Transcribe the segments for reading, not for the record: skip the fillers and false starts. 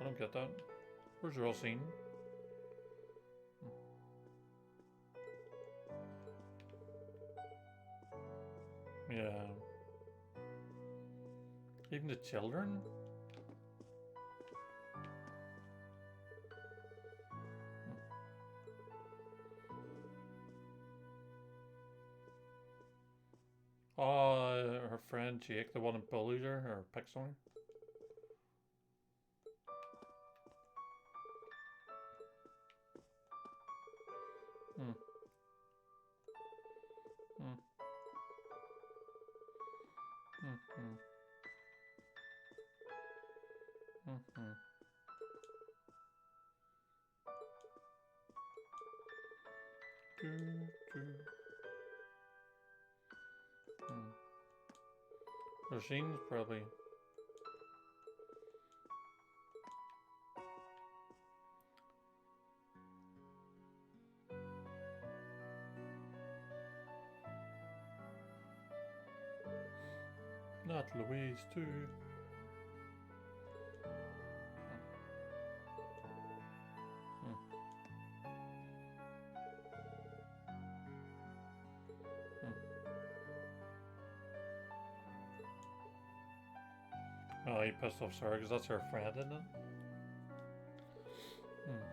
don't get that. Where's Rosine? Yeah. Even the children? Oh, her friend Jake, the one that bullied her or picked on her. Hmm. Hmm. Hmm. Hmm. Hmm. Hmm. Do, do. Hmm. Rogine's probably. Not Louise, too. Hmm. Hmm. Oh, he pissed off Sarah because that's her friend, isn't it? Hmm.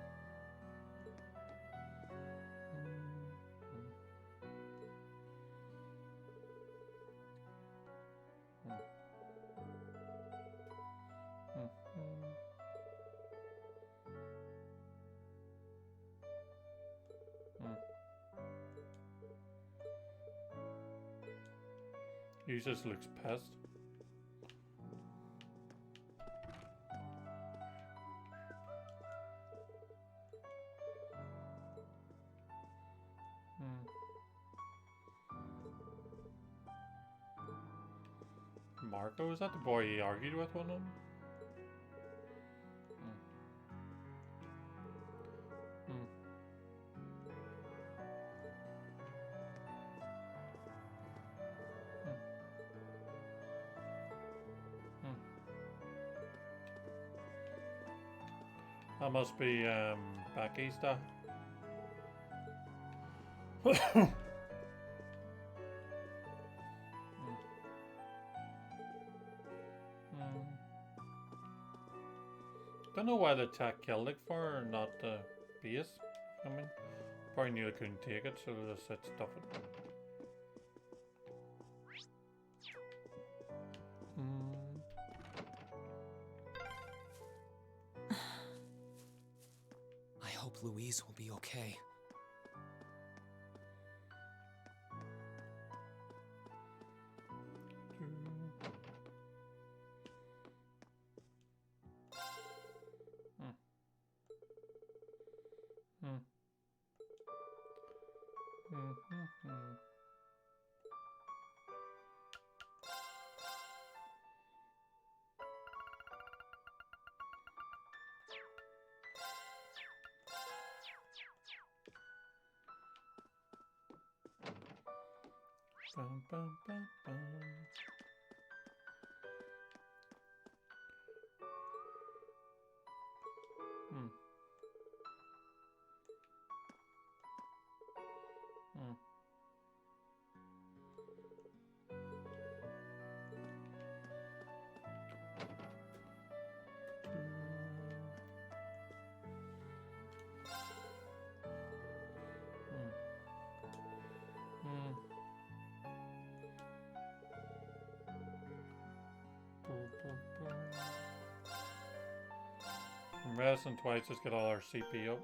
Hmm. Hmm. Hmm. Hmm. He just looks pissed. Hmm. Marco, is that the boy he argued with one of them? Hmm. Hmm. Hmm. Hmm. That must be Becky's dad. Hmm. Hmm. Don't know why the tech killed it for her, not the base. I mean, probably knew they couldn't take it, so they just said stuff it. Hmm. I hope Louise will be okay. Hmm. Hmm. Hmm. Hmm. Hmm. Bum, bum, bum, bum. Hmm. Hmm. Hmm. Hmm. Boom, boom, boom. I'm resting twice, just get all our CP up.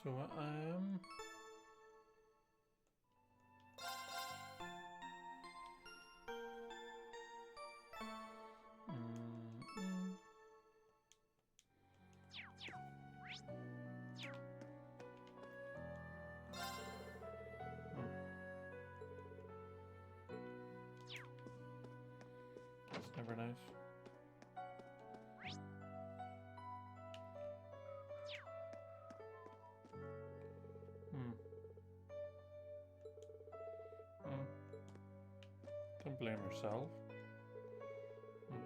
So I am. Mm. It's never nice. Hmm. Hmm. Don't blame yourself. Hmm.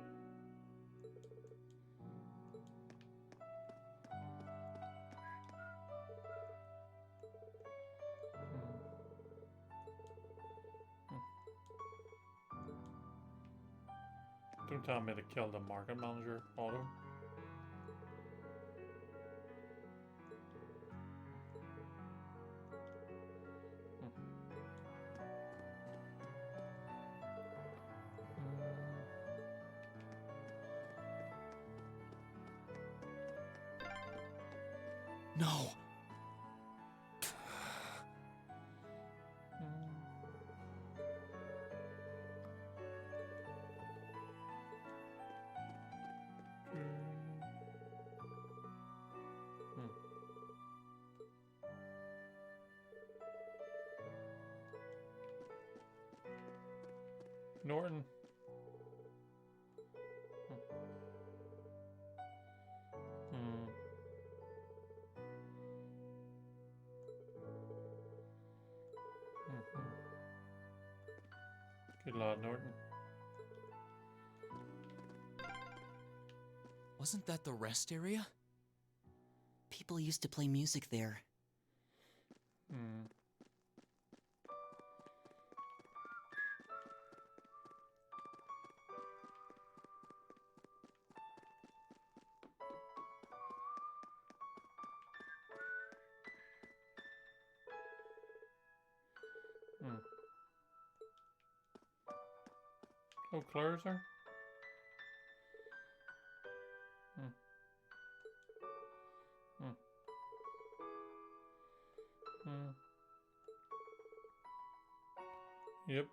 game telling me to kill the market manager, Otto. No. Norton. Good lad, Norton. Wasn't that the rest area? People used to play music there. Oh, closer. Yep.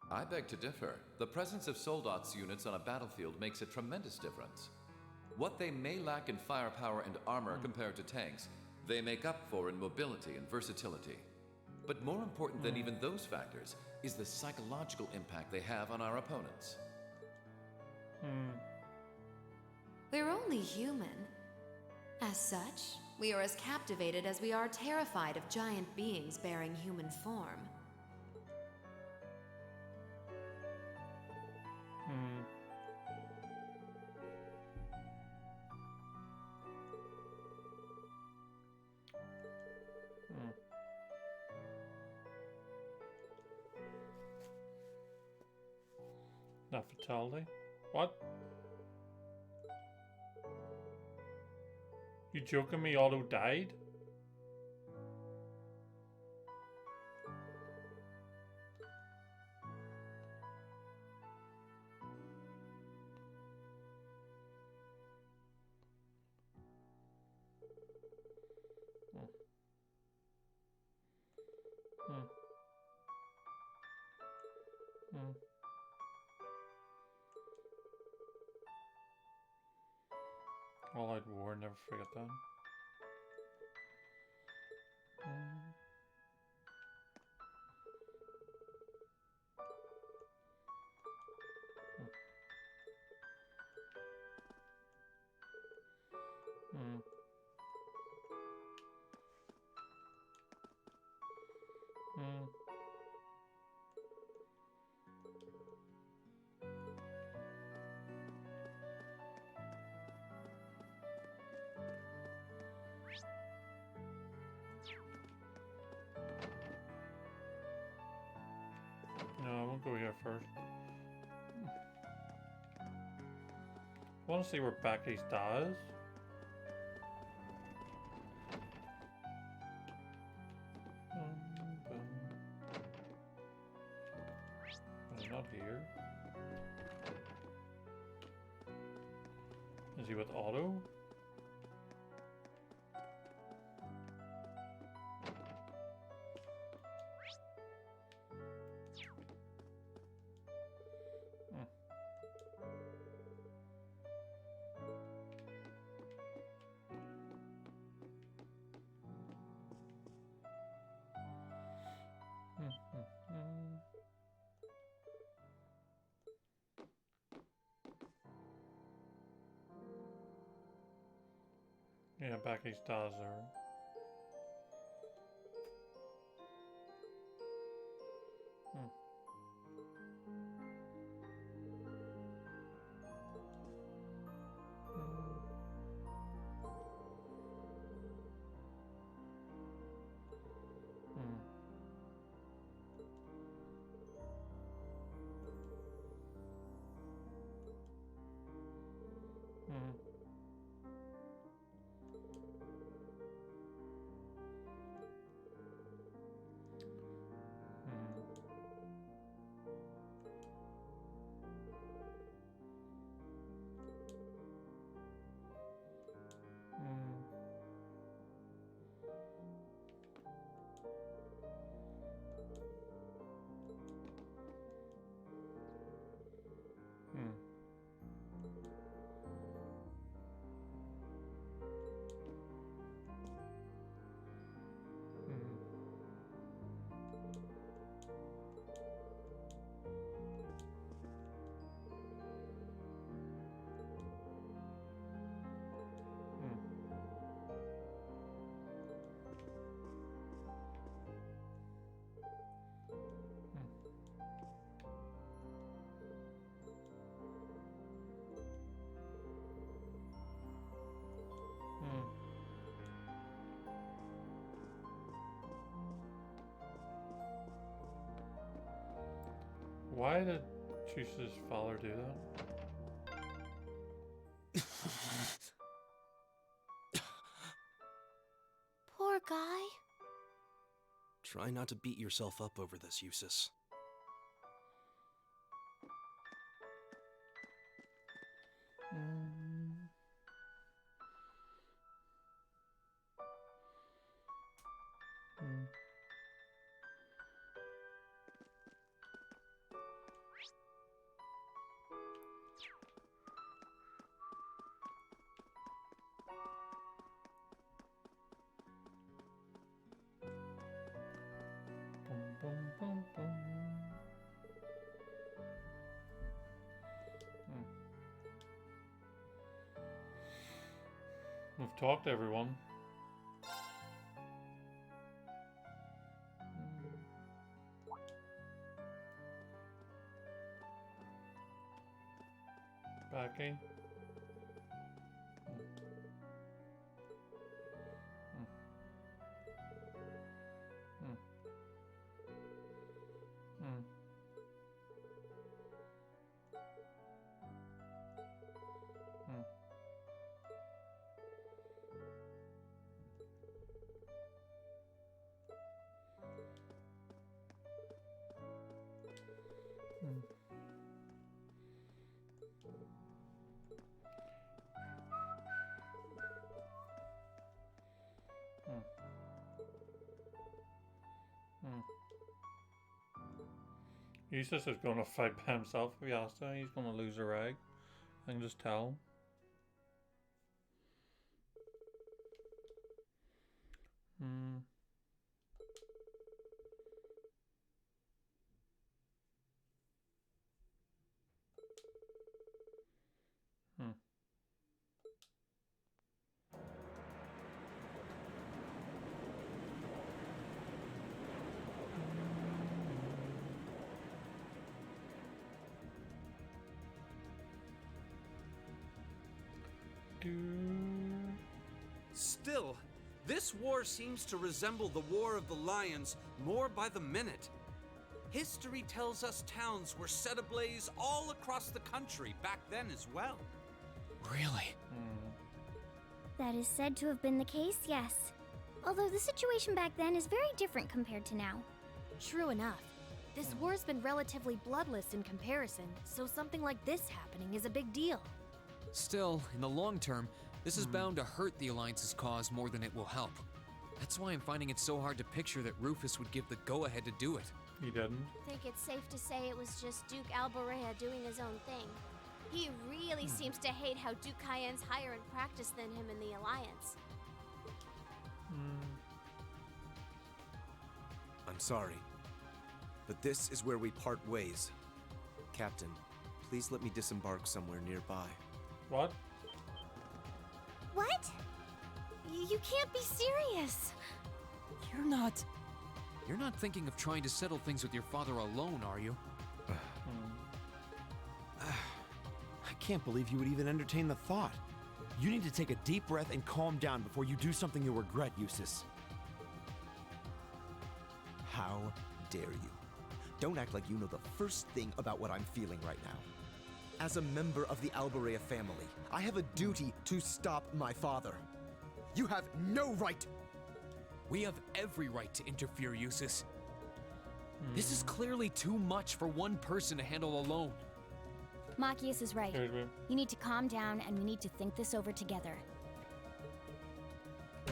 I beg to differ. The presence of Soldot's units on a battlefield makes a tremendous difference. What they may lack in firepower and armor compared to tanks, they make up for in mobility and versatility. But more important than even those factors is the psychological impact they have on our opponents. We're only human. As such, we are as captivated as we are terrified of giant beings bearing human form. Not fatality. What? You joking me? Otto died? All out war, never forget that. No, I won't go here first. I want to see where Becky's dad is. Not here. Is he with Otto? Yeah, Becky's dad's there. Why did Choose's father do that? Poor guy. Try not to beat yourself up over this, Eustace. We've talked to everyone. Becky. Eustace is going to fight by himself if he has to. He's going to lose a egg. I can just tell. Still, this war seems to resemble the War of the Lions more by the minute. History tells us towns were set ablaze all across the country back then as well. Really? That is said to have been the case, yes. Although the situation back then is very different compared to now. True enough. This war's been relatively bloodless in comparison, so something like this happening is a big deal. Still, in the long term, this is bound to hurt the Alliance's cause more than it will help. That's why I'm finding it so hard to picture that Rufus would give the go-ahead to do it. He didn't. Think it's safe to say it was just Duke Alborea doing his own thing. He really seems to hate how Duke Cayenne's higher in practice than him in the Alliance. I'm sorry, but this is where we part ways. Captain, please let me disembark somewhere nearby. What? What? You can't be serious. You're not. You're not thinking of trying to settle things with your father alone, are you? I can't believe you would even entertain the thought. You need to take a deep breath and calm down before you do something you'll regret, Eustace. How dare you? Don't act like you know the first thing about what I'm feeling right now. As a member of the Alborea family, I have a duty to stop my father. You have no right. We have every right to interfere, Eustace. This is clearly too much for one person to handle alone. Machias is right. You need to calm down and we need to think this over together.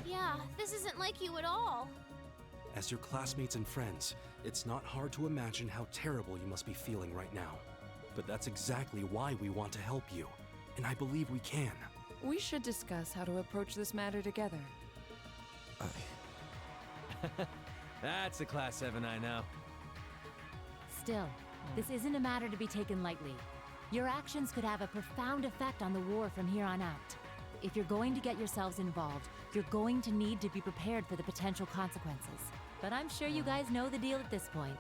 Yeah, this isn't like you at all. As your classmates and friends, it's not hard to imagine how terrible you must be feeling right now. But that's exactly why we want to help you, and I believe we can. We should discuss how to approach this matter together. That's a Class 7 I know. Still, this isn't a matter to be taken lightly. Your actions could have a profound effect on the war from here on out. If you're going to get yourselves involved, you're going to need to be prepared for the potential consequences. But I'm sure you guys know the deal at this point.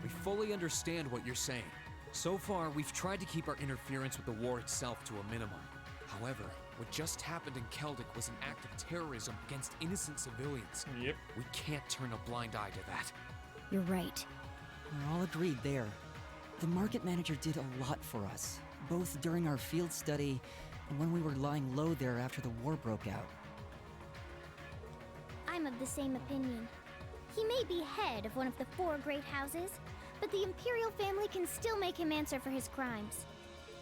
We fully understand what you're saying. So far, we've tried to keep our interference with the war itself to a minimum. However, what just happened in Keldic was an act of terrorism against innocent civilians. Yep. We can't turn a blind eye to that. You're right. We're all agreed there. The market manager did a lot for us, both during our field study and when we were lying low there after the war broke out. I'm of the same opinion. He may be head of one of the 4 great houses, but the Imperial family can still make him answer for his crimes.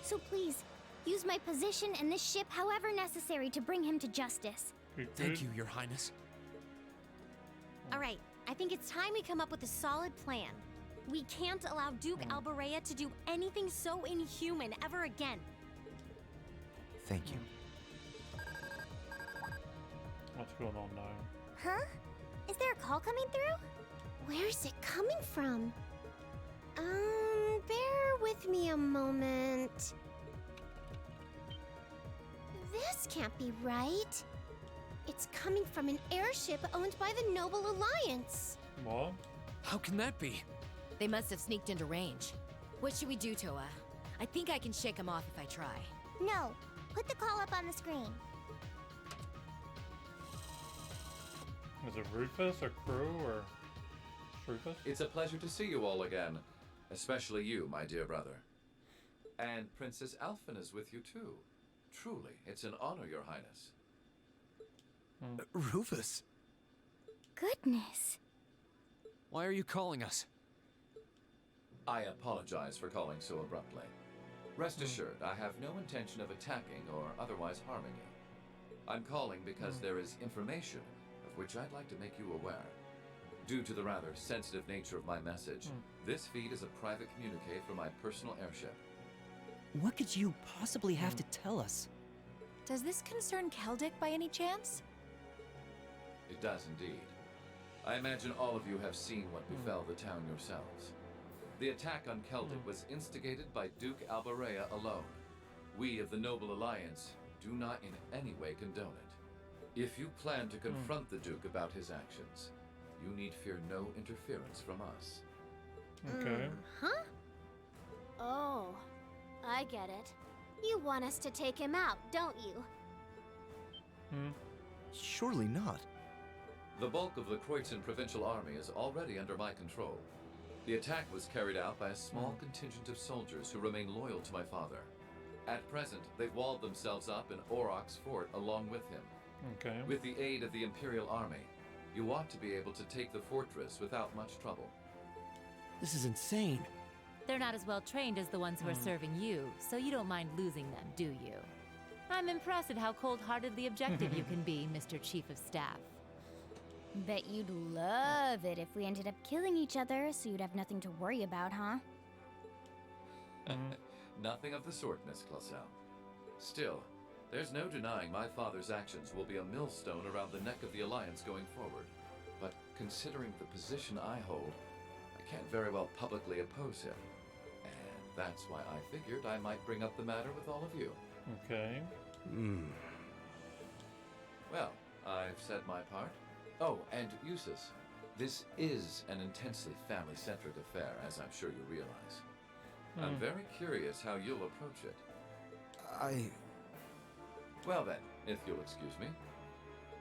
So please, use my position and this ship however necessary to bring him to justice. Thank you, Your Highness. All right, I think it's time we come up with a solid plan. We can't allow Duke Alborea to do anything so inhuman ever again. Thank you. What's going on now? Huh? Is there a call coming through? Where's it coming from? Bear with me a moment. This can't be right. It's coming from an airship owned by the Noble Alliance. What? How can that be? They must have sneaked into range. What should we do, Toa? I think I can shake them off if I try. No. Put the call up on the screen. Is it Rufus or Crew or Rufus? It's a pleasure to see you all again. Especially you, my dear brother. And Princess Alphen is with you too. Truly, it's an honor, Your Highness. Rufus? Goodness. Why are you calling us? I apologize for calling so abruptly. Rest assured, I have no intention of attacking or otherwise harming you. I'm calling because there is information of which I'd like to make you aware. Due to the rather sensitive nature of my message, this feed is a private communique from my personal airship. What could you possibly have to tell us? Does this concern Keldic by any chance? It does indeed. I imagine all of you have seen what befell the town yourselves. The attack on Keldic was instigated by Duke Alborea alone. We of the Noble Alliance do not in any way condone it. If you plan to confront the Duke about his actions, you need fear no interference from us. Okay. Huh? Oh, I get it. You want us to take him out, don't you? Surely not. The bulk of the Kreutzen Provincial Army is already under my control. The attack was carried out by a small contingent of soldiers who remain loyal to my father. At present, they've walled themselves up in Aurochs Fort along with him. Okay. With the aid of the Imperial Army, you ought to be able to take the fortress without much trouble. This is insane. They're not as well trained as the ones who are serving you, so you don't mind losing them, do you? I'm impressed at how cold-heartedly objective you can be, Mr. Chief of Staff. Bet you'd love it if we ended up killing each other so you'd have nothing to worry about, huh? Nothing of the sort, Miss Clausel. Still, there's no denying my father's actions will be a millstone around the neck of the Alliance going forward. But considering the position I hold, I can't very well publicly oppose him. And that's why I figured I might bring up the matter with all of you. Okay. Well, I've said my part. Oh, and Eustace, this is an intensely family-centric affair, as I'm sure you realize. I'm very curious how you'll approach it. Well then, if you'll excuse me,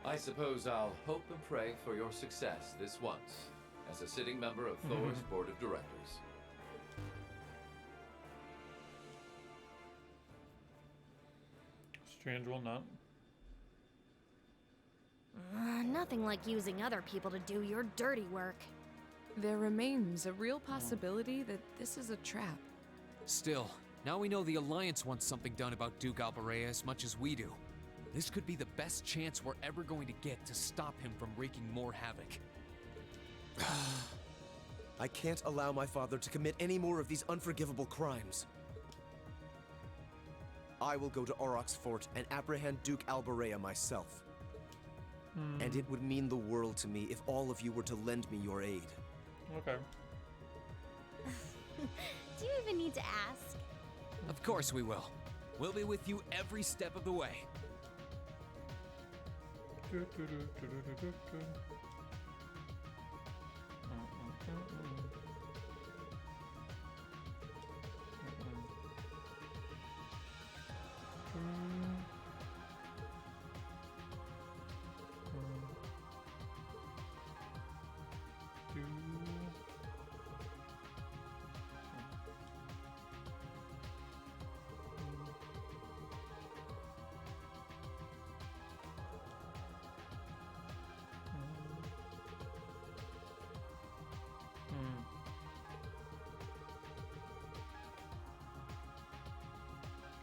I suppose I'll hope and pray for your success this once, as a sitting member of Thor's Board of Directors. Strange will not. Nothing like using other people to do your dirty work. There remains a real possibility that this is a trap. Still, now we know the Alliance wants something done about Duke Alberea as much as we do. This could be the best chance we're ever going to get to stop him from wreaking more havoc. I can't allow my father to commit any more of these unforgivable crimes. I will go to Auroch's fort and apprehend Duke Alberea myself. And it would mean the world to me if all of you were to lend me your aid. Okay. Do you even need to ask? Of course we will. We'll be with you every step of the way.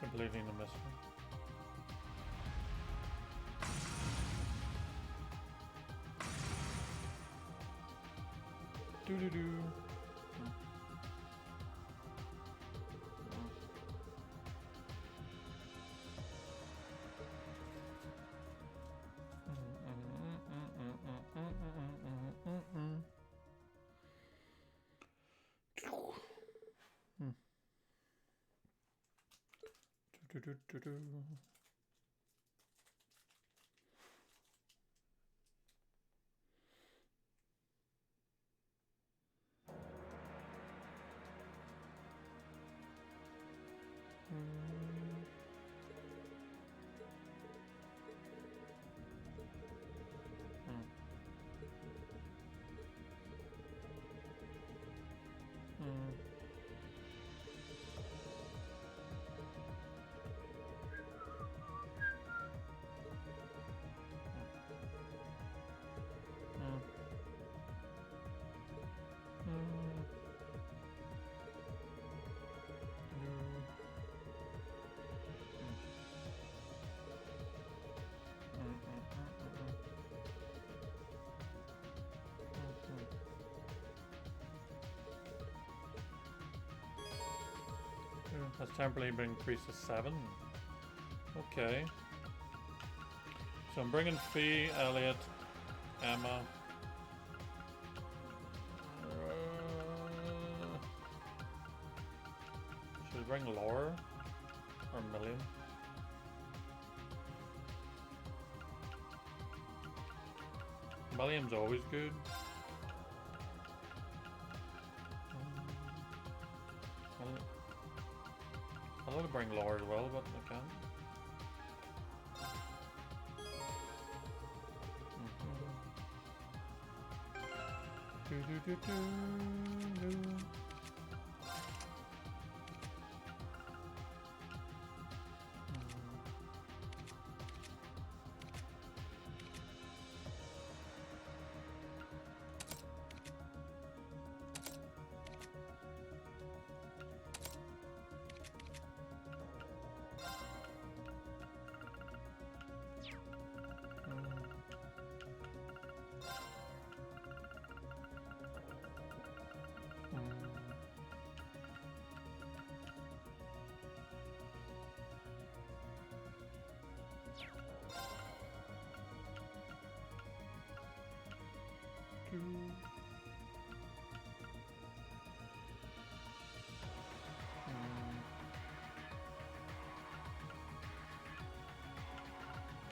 Completing the mission. Doo-doo-doo. Do-do-do-do. Has temporarily been increased to 7. Okay. So I'm bringing Fee, Elliot, Emma. Should I bring Laura? Or Million? Milliam's always good. I want to bring Laura as well, but I can't.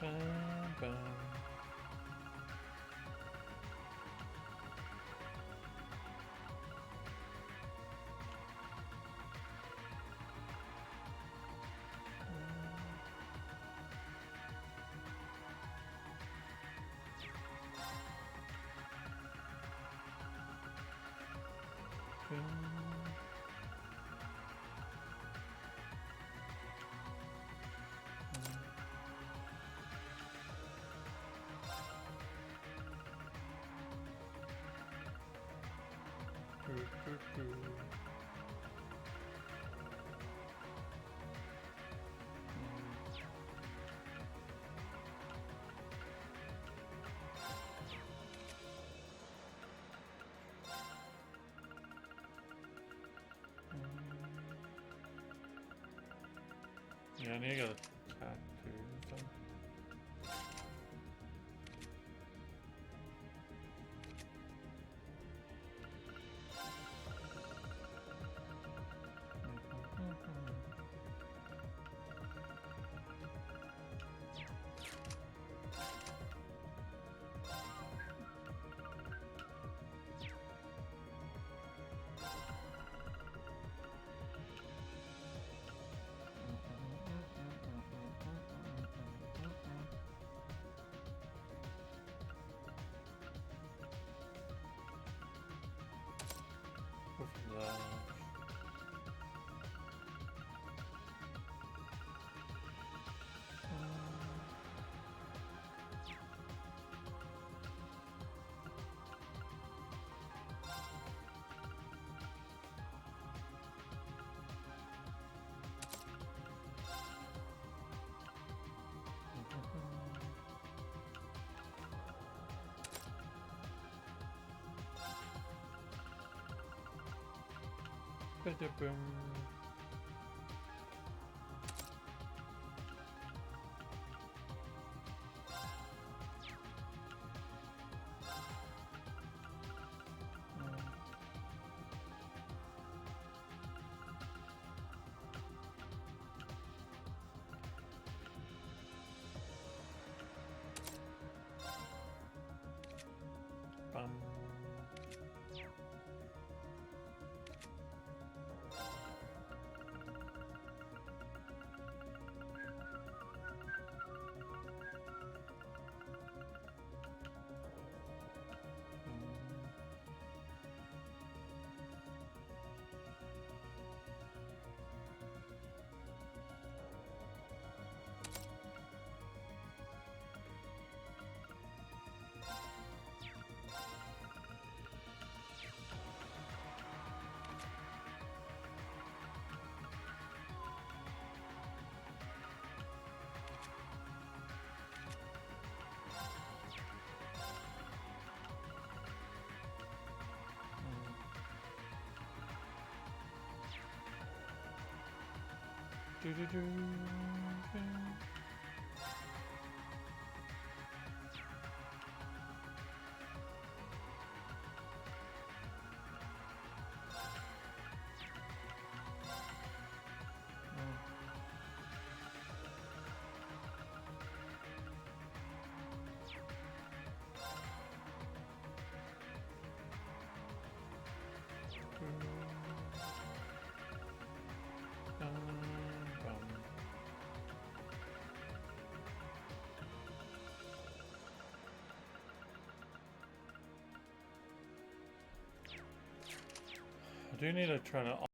Bam, bam. Yeah, I need to get a tattoo. So. Ba-da-boom. Bum. Do-do-do. I do need to try to